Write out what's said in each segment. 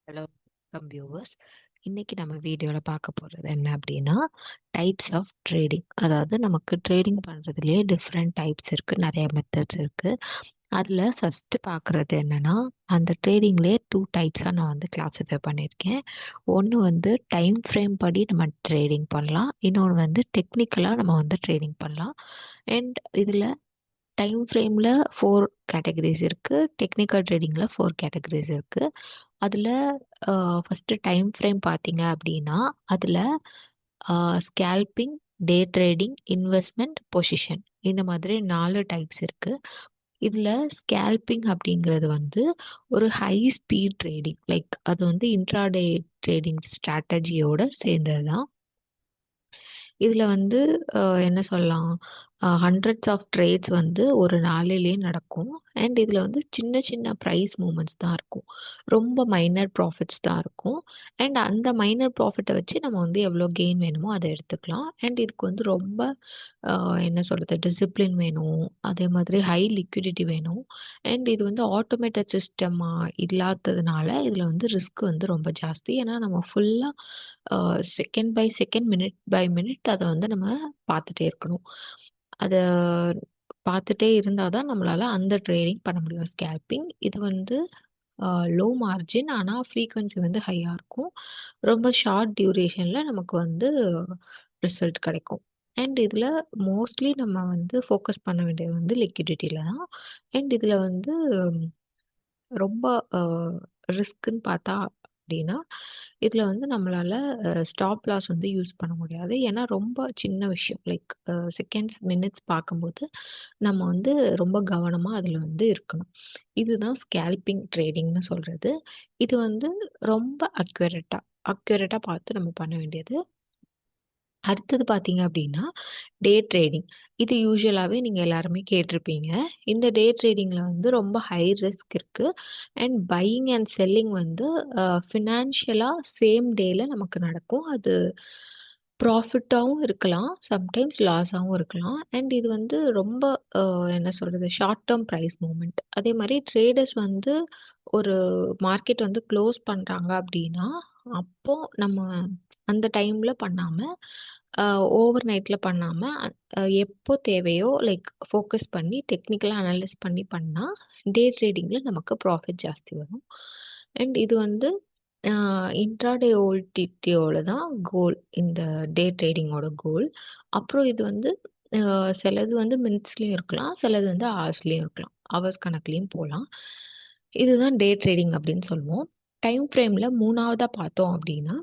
Hello viewers. இன்னைக்கு நம்ம வீடியோவில் பார்க்க போகிறது என்ன அப்படின்னா, டைப்ஸ் ஆஃப் ட்ரேடிங். அதாவது நமக்கு ட்ரேடிங் பண்ணுறதுலேயே டிஃப்ரெண்ட் டைப்ஸ் இருக்குது, நிறைய மெத்தட்ஸ் இருக்குது. அதில் ஃபஸ்ட்டு பார்க்குறது என்னென்னா, அந்த ட்ரேடிங்லேயே 2 டைப்ஸாக நான் வந்து கிளாஸிஃபை பண்ணியிருக்கேன். ஒன்று வந்து டைம் ஃப்ரேம் படி நம்ம ட்ரேடிங் பண்ணலாம், இன்னொன்று வந்து டெக்னிக்கலாக நம்ம வந்து ட்ரேடிங் பண்ணலாம். அண்ட் இதில் டைம் ஃப்ரேமில் 4 கேட்டகரிஸ் இருக்குது, டெக்னிக்கல் ட்ரேடிங்கில் 4 கேட்டகரிஸ் இருக்குது. அதில் ஃபஸ்ட்டு டைம் ஃப்ரேம் பார்த்தீங்க அப்படின்னா, அதில் ஸ்கேல்பிங், டே ட்ரேடிங், இன்வெஸ்ட்மெண்ட், பொசிஷன், இந்த மாதிரி 4 டைப்ஸ் இருக்குது. இதில் ஸ்கேல்பிங் அப்படிங்கிறது வந்து ஒரு ஹை ஸ்பீட் ட்ரேடிங், லைக் அது வந்து இன்ட்ராடே ட்ரேடிங் ஸ்ட்ராட்டஜியோட சேர்ந்தது தான். இதில் வந்து என்ன சொல்லலாம், ஹண்ட்ரட்ஸ் ஆஃப் ட்ரேட்ஸ் வந்து ஒரு நாளிலேயே நடக்கும். அண்ட் இதில் வந்து சின்ன சின்ன ப்ரைஸ் மூமெண்ட்ஸ் தான் இருக்கும், ரொம்ப மைனர் ப்ராஃபிட்ஸ் தான் இருக்கும். அண்ட் அந்த மைனர் ப்ராஃபிட்டை வச்சு நம்ம வந்து எவ்வளோ கெயின் வேணுமோ அதை எடுத்துக்கலாம். அண்ட் இதுக்கு வந்து ரொம்ப என்ன சொல்கிறது, டிசிப்ளின் வேணும், அதே மாதிரி ஹை லிக்விடிட்டி வேணும். அண்ட் இது வந்து ஆட்டோமேட்டட் சிஸ்டமாக இல்லாததுனால இதில் வந்து ரிஸ்க் வந்து ரொம்ப ஜாஸ்தி. ஏன்னா நம்ம ஃபுல்லாக second by second, minute by minute அதை வந்து நம்ம பார்த்துட்டே இருக்கணும். அதை பார்த்துட்டே இருந்தால் தான் நம்மளால் அந்த ட்ரேடிங் பண்ண முடியும். ஸ்கேல்பிங் இது வந்து லோ மார்ஜின், ஆனால் ஃப்ரீக்வன்சி வந்து ஹையாக இருக்கும். ரொம்ப ஷார்ட் டியூரேஷனில் நமக்கு வந்து ரிசல்ட் கிடைக்கும். அண்ட் இதில் மோஸ்ட்லி நம்ம வந்து ஃபோக்கஸ் பண்ண வேண்டியது வந்து லிக்விடிட்டியில் தான். அண்ட் இதில் வந்து ரொம்ப ரிஸ்க்குன்னு பார்த்தா அப்படின்னா, இதில் வந்து நம்மளால் ஸ்டாப் லாஸ் வந்து யூஸ் பண்ண முடியாது. ஏன்னா ரொம்ப சின்ன விஷயம், லைக் செகண்ட்ஸ் மினிட்ஸ் பார்க்கும்போது நம்ம வந்து ரொம்ப கவனமாக அதில் வந்து இருக்கணும். இதுதான் ஸ்கேல்பிங் ட்ரேடிங்னு சொல்கிறது. இது வந்து ரொம்ப அக்யூரேட்டாக பார்த்து நம்ம பண்ண வேண்டியது. அடுத்தது பார்த்தீங்க அப்படின்னா, டே ட்ரேடிங். இது யூசுவலாகவே நீங்கள் எல்லாருமே கேட்டிருப்பீங்க. இந்த டே ட்ரேடிங்கில் வந்து ரொம்ப ஹை ரிஸ்க் இருக்குது. அண்ட் பையிங் அண்ட் செல்லிங் வந்து ஃபினான்ஷியலாக சேம் டேயில் நமக்கு நடக்கும். அது ப்ராஃபிட்டாகவும் இருக்கலாம், சம்டைம்ஸ் லாஸாகவும் இருக்கலாம். அண்ட் இது வந்து ரொம்ப என்ன சொல்கிறது, ஷார்ட் டேர்ம் ப்ரைஸ் மூமெண்ட். அதே மாதிரி ட்ரேடர்ஸ் வந்து ஒரு மார்க்கெட் வந்து க்ளோஸ் பண்ணுறாங்க அப்படின்னா, அப்போ நம்ம அந்த டைமில் பண்ணாமல், ஓவர் நைட்டில் பண்ணாமல், எப்போ தேவையோ லைக் ஃபோக்கஸ் பண்ணி டெக்னிக்கலாக அனலைஸ் பண்ணி பண்ணால் டே ட்ரேடிங்கில் நமக்கு ப்ராஃபிட் ஜாஸ்தி வரும். அண்ட் இது வந்து இன்ட்ராடே ஓல்டிடியோட தான் கோல், இந்த டே ட்ரேடிங்கோட கோல். அப்புறம் இது வந்து சிலது வந்து மினிட்ஸ்லேயும் இருக்கலாம், சிலது வந்து ஹவர்ஸ்லேயும் இருக்கலாம், ஹவர்ஸ் கணக்குலேயும் போகலாம். இதுதான் டே ட்ரேடிங் அப்படின்னு சொல்லுவோம். டைம் ஃப்ரேமில் மூணாவதாக பார்த்தோம் அப்படின்னா,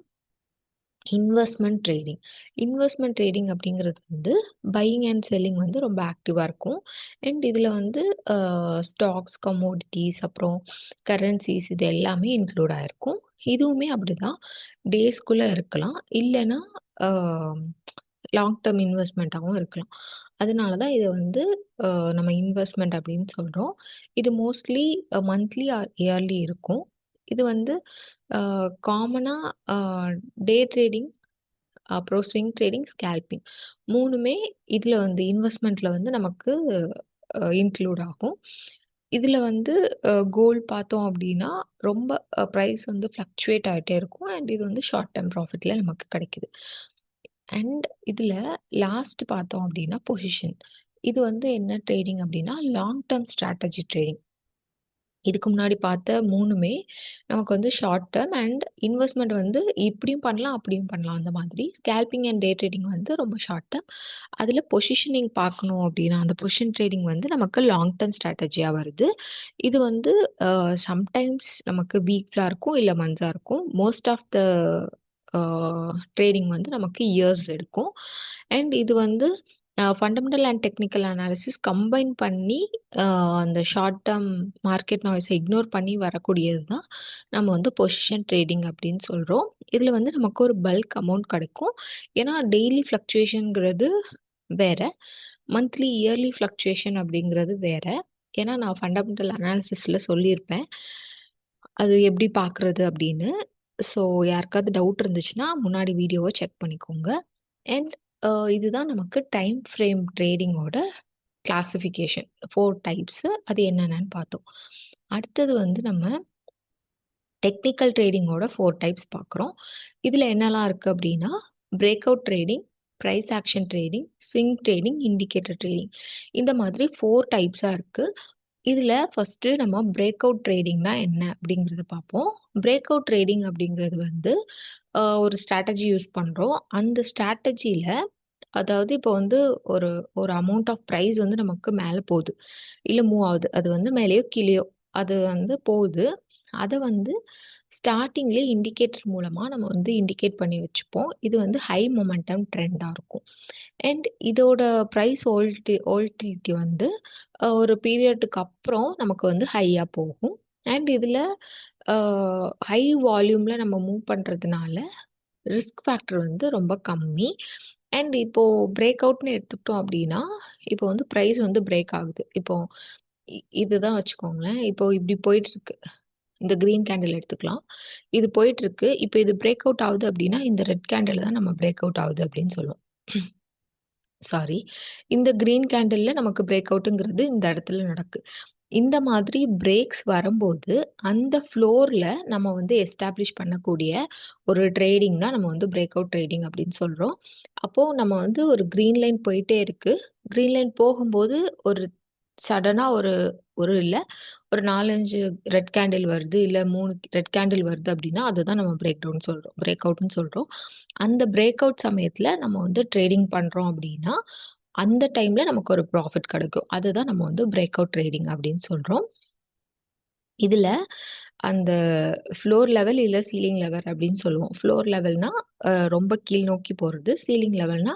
இன்வெஸ்ட்மெண்ட் ட்ரேடிங். இன்வெஸ்ட்மெண்ட் ட்ரேடிங் அப்படிங்கிறது வந்து பையிங் அண்ட் செல்லிங் வந்து ரொம்ப ஆக்டிவாக இருக்கும். அண்ட் இதில் வந்து ஸ்டாக்ஸ், கமோடிட்டிஸ், அப்புறம் கரன்சிஸ், இது எல்லாமே இன்க்ளூட் ஆகிருக்கும். இதுவுமே அப்படிதான், டேஸ்க்குள்ளே இருக்கலாம், இல்லைன்னா லாங் டேர்ம் இன்வெஸ்ட்மெண்ட்டாகவும் இருக்கலாம். அதனால தான் இதை வந்து நம்ம இன்வெஸ்ட்மெண்ட் அப்படின்னு சொல்கிறோம். இது மோஸ்ட்லி மந்த்லி ஆர் இயர்லி இருக்கும். இது வந்து காமனாக டே ட்ரேடிங், அப்புறம் ஸ்விங் ட்ரேடிங், ஸ்கேல்பிங், மூணுமே இதில் வந்து இன்வெஸ்ட்மெண்ட்டில் வந்து நமக்கு இன்க்ளூட் ஆகும். இதில் வந்து கோல்ட் பார்த்தோம் அப்படின்னா ரொம்ப ப்ரைஸ் வந்து ஃப்ளக்சுவேட் ஆகிட்டே இருக்கும். அண்ட் இது வந்து ஷார்ட் டேர்ம் ப்ராஃபிட்டில் நமக்கு கிடைக்குது. அண்ட் இதில் லாஸ்ட் பார்த்தோம் அப்படின்னா பொசிஷன். இது வந்து என்ன ட்ரேடிங் அப்படின்னா லாங் டேர்ம் ஸ்ட்ராட்டஜி ட்ரேடிங். இதுக்கு முன்னாடி பார்த்த மூணுமே நமக்கு வந்து ஷார்ட் டேர்ம், அண்ட் இன்வெஸ்ட்மெண்ட் வந்து இப்படியும் பண்ணலாம் அப்படியும் பண்ணலாம். அந்த மாதிரி ஸ்கேல்பிங் அண்ட் டே ட்ரேடிங் வந்து ரொம்ப ஷார்ட் டேர்ம். அதில் பொசிஷனிங் பார்க்கணும் அப்படின்னா அந்த பொசிஷன் ட்ரேடிங் வந்து நமக்கு லாங் டேர்ம் ஸ்ட்ராட்டஜியாக வருது. இது வந்து சம்டைம்ஸ் நமக்கு வீக்ஸாக இருக்கும், இல்லை மந்த்ஸாக இருக்கும். மோஸ்ட் ஆஃப் த ட்ரேடிங் வந்து நமக்கு இயர்ஸ் எடுக்கும். அண்ட் இது வந்து fundamental and technical analysis combine பண்ணி அந்த ஷார்ட் டேர்ம் மார்க்கெட் நாய்ஸை இக்னோர் பண்ணி வரக்கூடியது தான் நம்ம வந்து பொசிஷன் ட்ரேடிங் அப்படின்னு சொல்கிறோம். இதில் வந்து நமக்கு ஒரு பல்க் அமௌண்ட் கிடைக்கும். ஏன்னா டெய்லி ஃப்ளக்சுவேஷனுங்கிறது வேற, மந்த்லி இயர்லி ஃப்ளக்சுவேஷன் அப்படிங்கிறது வேற. ஏன்னா நான் ஃபண்டமெண்டல் அனாலிசிஸில் சொல்லியிருப்பேன் அது எப்படி பார்க்குறது அப்படின்னு. ஸோ யாருக்காவது டவுட் இருந்துச்சுன்னா முன்னாடி வீடியோவை செக் பண்ணிக்கோங்க. அண்ட் இதுதான் நமக்கு டைம் ஃப்ரேம் ட்ரேடிங்கோட கிளாசிஃபிகேஷன். 4 டைப்ஸு, அது என்னென்னு பார்த்தோம். அடுத்தது வந்து நம்ம டெக்னிக்கல் ட்ரேடிங்கோட 4 டைப்ஸ் பார்க்குறோம். இதில் என்னெல்லாம் இருக்குது அப்படின்னா break out trading, price action trading, swing trading, indicator trading. இந்த மாதிரி 4 டைப்ஸாக இருக்குது. இதில் ஃபஸ்ட்டு நம்ம பிரேக் அவுட் ட்ரேடிங்னா என்ன அப்படிங்கிறத பார்ப்போம். பிரேக் அவுட் ட்ரேடிங் அப்படிங்கிறது வந்து ஒரு ஸ்ட்ராட்டஜி யூஸ் பண்ணுறோம். அந்த ஸ்ட்ராட்டஜியில் அதாவது இப்போ வந்து ஒரு ஒரு அமௌண்ட் ஆஃப் ப்ரைஸ் வந்து நமக்கு மேலே போகுது, இல்லை மூவ் ஆகுது. அது வந்து மேலேயோ கீழேயோ அது வந்து போகுது. அதை வந்து ஸ்டார்டிங்லேயே இண்டிகேட்டர் மூலமாக நம்ம வந்து இண்டிகேட் பண்ணி வச்சுப்போம். இது வந்து ஹை மொமெண்டம் ட்ரெண்டாக இருக்கும். அண்ட் இதோட ப்ரைஸ் ஓல்டிலிட்டி வந்து ஒரு பீரியடுக்கு அப்புறம் நமக்கு வந்து ஹையாக போகும். அண்ட் இதில் ஹை வால்யூமில் நம்ம மூவ் பண்ணுறதுனால ரிஸ்க் ஃபேக்டர் வந்து ரொம்ப கம்மி. அண்ட் இப்போ பிரேக் அவுட்னு எடுத்துக்கிட்டோம் அப்படின்னா இப்போ வந்து ப்ரைஸ் வந்து பிரேக் ஆகுது. இப்போ இதுதான் வச்சுக்கோங்களேன். இப்போ இப்படி போயிட்டு இருக்கு. இந்த கிரீன் கேண்டில் எடுத்துக்கலாம். இது போயிட்டு இருக்கு. இப்போ இது பிரேக் அவுட் ஆகுது அப்படின்னா இந்த ரெட் கேண்டில் தான் நம்ம பிரேக் அவுட் ஆகுது அப்படின்னு சொல்லுவோம். சாரி, இந்த கிரீன் கேண்டில்ல நமக்கு பிரேக் அவுட்டுங்கிறது இந்த இடத்துல நடக்கு. இந்த மாதிரி பிரேக்ஸ் வரும்போது அந்த ஃப்ளோரில் நம்ம வந்து எஸ்டாப்ளிஷ் பண்ணக்கூடிய ஒரு ட்ரேடிங் தான் நம்ம வந்து பிரேக் அவுட் ட்ரேடிங் அப்படின்னு சொல்கிறோம். அப்போது நம்ம வந்து ஒரு க்ரீன் லைன் போயிட்டே இருக்கு. க்ரீன் லைன் போகும்போது ஒரு சடனாக ஒரு ஒரு இல்லை ஒரு 4-5 ரெட் கேண்டில் வருது, இல்லை 3 ரெட் கேண்டில் வருது அப்படின்னா அதுதான் நம்ம பிரேக் அவுட்னு சொல்கிறோம். அந்த பிரேக் அவுட் சமயத்தில் நம்ம வந்து ட்ரேடிங் பண்ணுறோம் அப்படின்னா அந்த டைமில் நமக்கு ஒரு ப்ராஃபிட் கிடைக்கும். அதுதான் நம்ம வந்து பிரேக் அவுட் ட்ரேடிங் அப்படின்னு சொல்கிறோம். இதில் அந்த ஃப்ளோர் லெவல் இல்லை சீலிங் லெவல் அப்படின்னு சொல்லுவோம். ஃப்ளோர் லெவல்னா ரொம்ப கீழ் நோக்கி போகிறது, சீலிங் லெவல்னா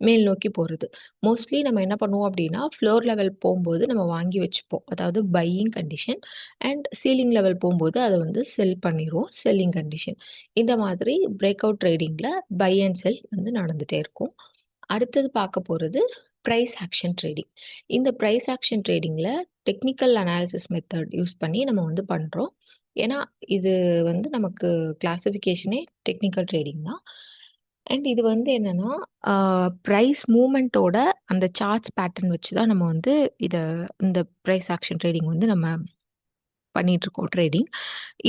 மேல் நோக்கி போகிறது. மோஸ்ட்லி நம்ம என்ன பண்ணுவோம் அப்படின்னா ஃப்ளோர் லெவல் போகும்போது நம்ம வாங்கி வச்சுப்போம், அதாவது buying condition. And ceiling level போகும்போது அதை வந்து செல் பண்ணிடுவோம், செல்லிங் கண்டிஷன். இந்த மாதிரி பிரேக் அவுட் ட்ரேடிங்கில் பை அண்ட் செல் வந்து நடந்துகிட்டே இருக்கும். அடுத்தது பார்க்க போகிறது ப்ரைஸ் ஆக்ஷன் ட்ரேடிங். இந்த ப்ரைஸ் ஆக்ஷன் ட்ரேடிங்கில் டெக்னிக்கல் அனாலிசிஸ் மெத்தட் யூஸ் பண்ணி நம்ம வந்து பண்ணுறோம். ஏன்னா இது வந்து நமக்கு கிளாசிஃபிகேஷனே டெக்னிக்கல் ட்ரேடிங் தான். அண்ட் இது வந்து என்னென்னா ப்ரைஸ் மூமெண்ட்டோட அந்த சார்ட்ஸ் பேட்டர்ன் வச்சு தான் நம்ம வந்து இந்த ப்ரைஸ் ஆக்ஷன் ட்ரேடிங் வந்து நம்ம பண்ணிகிட்ருக்கோம் ட்ரேடிங்.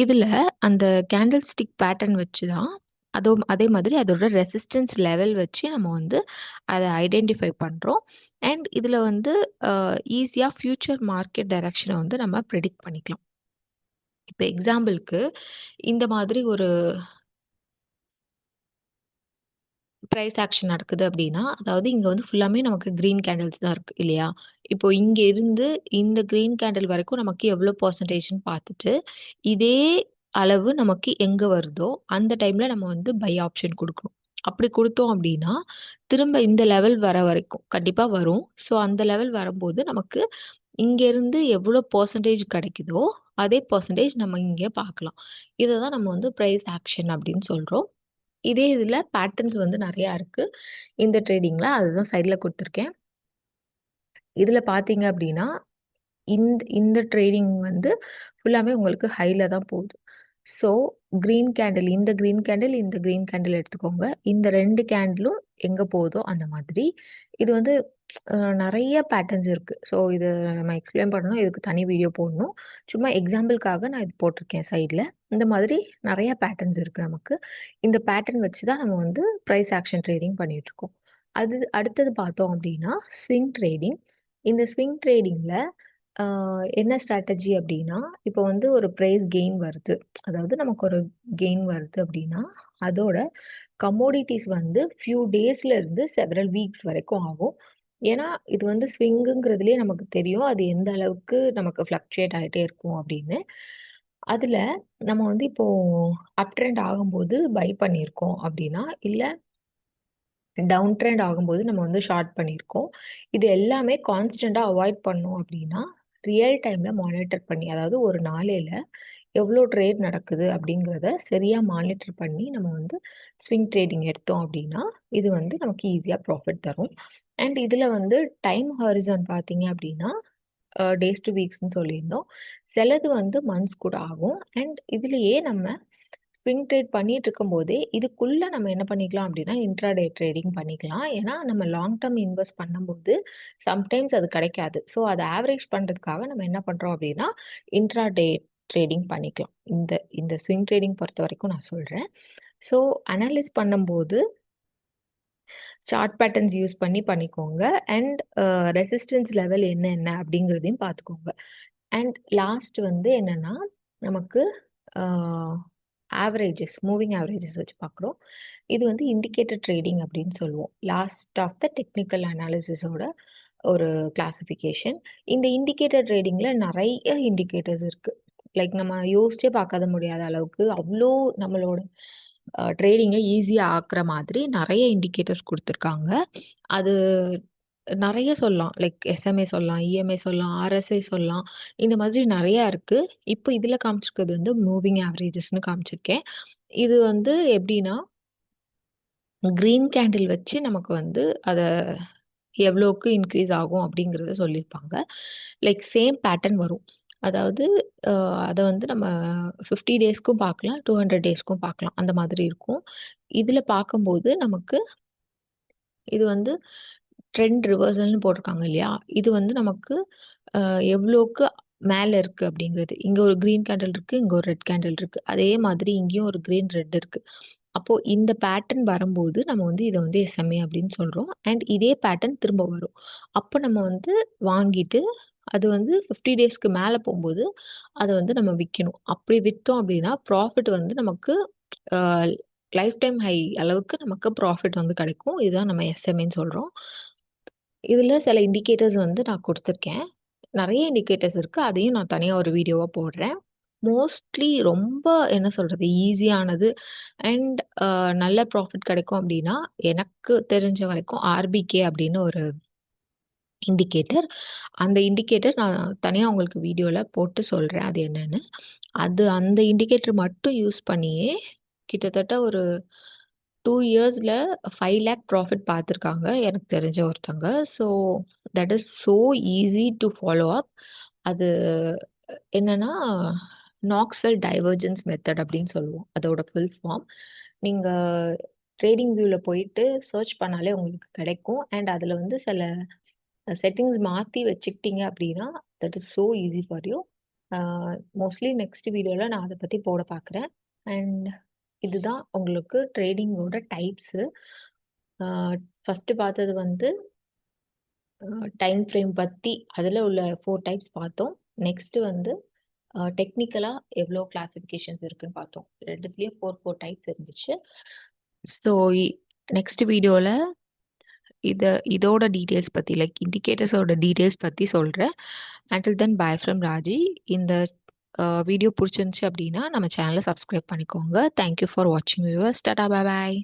இதில் அந்த கேண்டில் ஸ்டிக் பேட்டர்ன் வச்சு தான் அதே மாதிரி அதோட ரெசிஸ்டன்ஸ் லெவல் வச்சு நம்ம வந்து அதை ஐடென்டிஃபை பண்ணுறோம். அண்ட் இதில் வந்து ஈஸியாக ஃப்யூச்சர் மார்க்கெட் டைரக்ஷனை வந்து நம்ம ப்ரெடிக்ட் பண்ணிக்கலாம். இப்போ எக்ஸாம்பிளுக்கு இந்த மாதிரி ஒரு ப்ரைஸ் ஆக்ஷன் நடக்குது அப்படின்னா, அதாவது இங்கே வந்து ஃபுல்லாமே நமக்கு க்ரீன் கேண்டில்ஸ் தான் இருக்குது இல்லையா? இப்போ இங்கே இருந்து இந்த க்ரீன் கேண்டில் வரைக்கும் நமக்கு எவ்வளோ பர்சன்டேஜ்னு பார்த்துட்டு இதே அளவு நமக்கு எங்கே வருதோ அந்த டைமில் நம்ம வந்து பை ஆப்ஷன் கொடுக்கணும். அப்படி கொடுத்தோம் அப்படின்னா திரும்ப இந்த லெவல் வர வரைக்கும் கண்டிப்பாக வரும். ஸோ அந்த லெவல் வரும்போது நமக்கு இங்கேருந்து எவ்வளோ பர்சன்டேஜ் கிடைக்குதோ அதே பர்சன்டேஜ் நம்ம இங்கே பார்க்கலாம். இதை தான் நம்ம வந்து ப்ரைஸ் ஆக்ஷன் அப்படின்னு சொல்கிறோம். இதே இதில் பேட்டர்ன்ஸ் வந்து நிறையா இருக்குது இந்த ட்ரேடிங்கில். அதுதான் சைடில் கொடுத்துருக்கேன். இதில் பார்த்தீங்க அப்படின்னா இந்த இந்த ட்ரேடிங் வந்து ஃபுல்லாமே உங்களுக்கு ஹைல தான் போகுது. ஸோ க்ரீன் கேண்டில் இந்த க்ரீன் கேண்டில் இந்த க்ரீன் கேண்டில் எடுத்துக்கோங்க. இந்த 2 கேண்டிலும் எங்கே போகுதோ அந்த மாதிரி. இது வந்து நிறைய பேட்டர்ன்ஸ் இருக்குது. ஸோ இது நம்ம எக்ஸ்பிளைன் பண்ணணும், இதுக்கு தனி வீடியோ போடணும். சும்மா எக்ஸாம்பிளுக்காக நான் இது போட்டிருக்கேன் சைடில். இந்த மாதிரி நிறைய பேட்டர்ன்ஸ் இருக்குது நமக்கு. இந்த பேட்டர்ன் வச்சு தான் நம்ம வந்து ப்ரைஸ் ஆக்ஷன் ட்ரேடிங் பண்ணிகிட்ருக்கோம். அடுத்தது பார்த்தோம் அப்படின்னா ஸ்விங் ட்ரேடிங். இந்த ஸ்விங் ட்ரேடிங்கில் என்ன ஸ்ட்ராட்டஜி அப்படின்னா, இப்போ வந்து ஒரு ப்ரைஸ் கெயின் வருது. அதாவது நமக்கு ஒரு கெயின் வருது அப்படின்னா, அதோட கமோடிட்டிஸ் வந்து ஃபியூ டேஸ்ல இருந்து செவரல் வீக்ஸ் வரைக்கும் ஆகும். ஏன்னா, இது வந்து ஸ்விங்குங்கிறதுலயே நமக்கு தெரியும். அது எந்த அளவுக்கு நமக்கு ஃப்ளக்சுவேட் ஆயிட்டே இருக்கும் அப்படின்னு. அதுல நம்ம வந்து இப்போ அப் ட்ரெண்ட் ஆகும்போது பை பண்ணியிருக்கோம் அப்படின்னா, இல்ல டவுன் ட்ரெண்ட் ஆகும்போது நம்ம வந்து ஷார்ட் பண்ணியிருக்கோம். இது எல்லாமே கான்ஸ்டன்ட்டா அவாய்ட் பண்ணோம் அப்படின்னா, ரியல் டைம்ல மானிட்டர் பண்ணி, அதாவது ஒரு நாளையில எவ்வளோ ட்ரேட் நடக்குது அப்படிங்கிறத சரியா மானிட்டர் பண்ணி நம்ம வந்து ஸ்விங் ட்ரேடிங் எடுத்தோம் அப்படின்னா, இது வந்து நமக்கு ஈஸியா ப்ராஃபிட் தரும். அண்ட் இதுல வந்து டைம் ஹாரிசான் பார்த்தீங்க அப்படின்னா, டேஸ் டூ வீக்ஸ்ன்னு சொல்லியிருந்தோம். சிலது வந்து மந்த்ஸ் கூட ஆகும். அண்ட் இதுலயே நம்ம ஸ்விங் ட்ரேட் பண்ணிட்டு இருக்கும்போதே இதுக்குள்ள நம்ம என்ன பண்ணிக்கலாம் அப்படின்னா இன்ட்ராடே ட்ரேடிங் பண்ணிக்கலாம். ஏன்னா நம்ம லாங் டர்ம் இன்வெஸ்ட் பண்ணும்போது சம்டைம்ஸ் அது கிடைக்காது. ஸோ அதை ஆவரேஜ் பண்ணுறதுக்காக நம்ம என்ன பண்ணுறோம் அப்படின்னா இன்ட்ராடே ட்ரேடிங் பண்ணிக்கலாம். இந்த இந்த ஸ்விங் ட்ரேடிங் பொறுத்த வரைக்கும் நான் சொல்றேன். ஸோ அனலைஸ் பண்ணும்போது சார்ட் பேட்டர்ன்ஸ் யூஸ் பண்ணி பண்ணிக்கோங்க. அண்ட் ரெசிஸ்டன்ஸ் லெவல் என்ன அப்படிங்கிறதையும் பார்த்துக்கோங்க. அண்ட் லாஸ்ட் வந்து என்னன்னா, நமக்கு ஆவரேஜஸ், மூவிங் ஆவரேஜஸ் வச்சு பார்க்குறோம். இது வந்து இண்டிகேட்டர் ட்ரேடிங் அப்படின்னு சொல்லுவோம். லாஸ்ட் ஆஃப் த டெக்னிக்கல் அனாலிசிஸோட ஒரு கிளாசிஃபிகேஷன். இந்த இண்டிகேட்டர் ட்ரேடிங்கில் நிறைய இண்டிகேட்டர்ஸ் இருக்கு. லைக் நம்ம யோசிச்சே பார்க்காத முடியாத அளவுக்கு அவ்வளோ நம்மளோட ட்ரேடிங்கை ஈஸியாக ஆக்குற மாதிரி நிறைய இண்டிகேட்டர்ஸ் கொடுத்துருக்காங்க. அது நிறைய சொல்லலாம். லைக் எஸ்எம்ஏ சொல்லலாம், இஎம்ஏ சொல்லலாம், ஆர்எஸ்ஐ சொல்லலாம். இந்த மாதிரி நிறையா இருக்கு. இப்போ இதில காமிச்சிருக்கிறது வந்து மூவிங் ஆவரேஜஸ்ன்னு காமிச்சிருக்கேன். இது வந்து எப்படின்னா, கிரீன் கேண்டில் வச்சு நமக்கு வந்து அத எவ்வளோக்கு இன்க்ரீஸ் ஆகும் அப்படிங்கிறத சொல்லியிருப்பாங்க. லைக் சேம் பேட்டர்ன் வரும். அதாவது அத வந்து நம்ம 50 டேஸ்க்கும் பார்க்கலாம், 200 டேஸ்க்கும் பார்க்கலாம். அந்த மாதிரி இருக்கும். இதில பார்க்கும்போது நமக்கு இது வந்து ட்ரெண்ட் ரிவர்சல்னு போட்டிருக்காங்க இல்லையா? இது வந்து நமக்கு எவ்வளோக்கு மேல இருக்கு அப்படிங்கிறது. இங்க ஒரு கிரீன் கேண்டில் இருக்கு, இங்க ஒரு ரெட் கேண்டில் இருக்கு. அதே மாதிரி இங்கேயும் ஒரு கிரீன், ரெட் இருக்கு. அப்போ இந்த பேட்டர்ன் வரும்போது நம்ம வந்து இத வந்து எஸ்எம்ஏ அப்படின்னு சொல்றோம். அண்ட் இதே பேட்டர்ன் திரும்ப வரும். அப்போ நம்ம வந்து வாங்கிட்டு அது வந்து 50 டேஸ்க்கு மேல போம்போது, அத வந்து நம்ம விக்கணும். அப்படி வித்தோம் அப்படின்னா, ப்ராஃபிட் வந்து நமக்கு அ லைஃப் டைம் ஹை அளவுக்கு நமக்கு ப்ராஃபிட் வந்து கிடைக்கும். இதுதான் நம்ம எஸ்எம்ஏன்னு சொல்றோம். இதுல சில இண்டிகேட்டர்ஸ் வந்து நான் குடுத்துருக்கேன். நெறைய இண்டிகேட்டர்ஸ் இருக்கு. அதையும் நான் தனியா ஒரு வீடியோவா போடுறேன். மோஸ்ட்லி ரொம்ப என்ன சொல்றது? ஈஸியானது அண்ட் நல்ல ப்ராஃபிட் கிடைக்கும் அப்டின்னா, எனக்கு தெரிஞ்ச வரைக்கும் ஆர்பிகே அப்படின்னு ஒரு இண்டிகேட்டர். அந்த இண்டிகேட்டர் நான் தனியா உங்களுக்கு வீடியோல போட்டு சொல்றேன். அது என்னன்னு. அந்த இண்டிகேட்டர் மட்டும் யூஸ் பண்ணியே கிட்டத்தட்ட ஒரு 2 இயர்ஸ்ல 5,00,000 ப்ராஃபிட் பார்த்துருக்காங்க. எனக்கு தெரிஞ்ச ஒருத்தங்க. So that is so easy to follow up. அது என்னன்னா, நாக்ஸ்வெல் டைவர்ஜென்ஸ் மெத்தட் அப்படின்னு சொல்லுவோம். அதோட ஃபுல் ஃபார்ம். நீங்க ட்ரேடிங் வியூல போயிட்டு சர்ச் பண்ணாலே உங்களுக்கு கிடைக்கும். அண்ட் அதுல வந்து சில செட்டிங்ஸ் மாத்தி வச்சுக்கிட்டீங்க அப்படின்னா, that is so easy for you. Mostly next வீடியோல நான் அத பத்தி போட பார்க்குறேன். அண்ட் இதுதான் உங்களுக்கு ட்ரேடிங்கோட டைப்ஸு. ஃபர்ஸ்ட்டு பார்த்தது வந்து டைம் ஃப்ரேம் பத்தி அதில உள்ள 4 டைப்ஸ் பார்த்தோம். நெக்ஸ்ட்டு வந்து டெக்னிக்கலா எவ்வளோ கிளாசிஃபிகேஷன்ஸ் இருக்குன்னு பார்த்தோம். 2த்துலயும் 4 டைப்ஸ் இருந்துச்சு. ஸோ நெக்ஸ்ட் வீடியோல இதோட டீட்டெயில்ஸ் பத்தி லைக் இண்டிகேட்டர்ஸோட டீட்டெயில்ஸ் பத்தி சொல்றேன். Until then by from Raji. இந்த வீடியோ புடிச்சிருந்துச்சு அப்படின்னா நம்ம சேனலை சப்ஸ்கிரைப் பண்ணிக்கோங்க. தேங்க் யூ ஃபார் வாட்சிங் வியூவர்ஸ். Tata bye bye.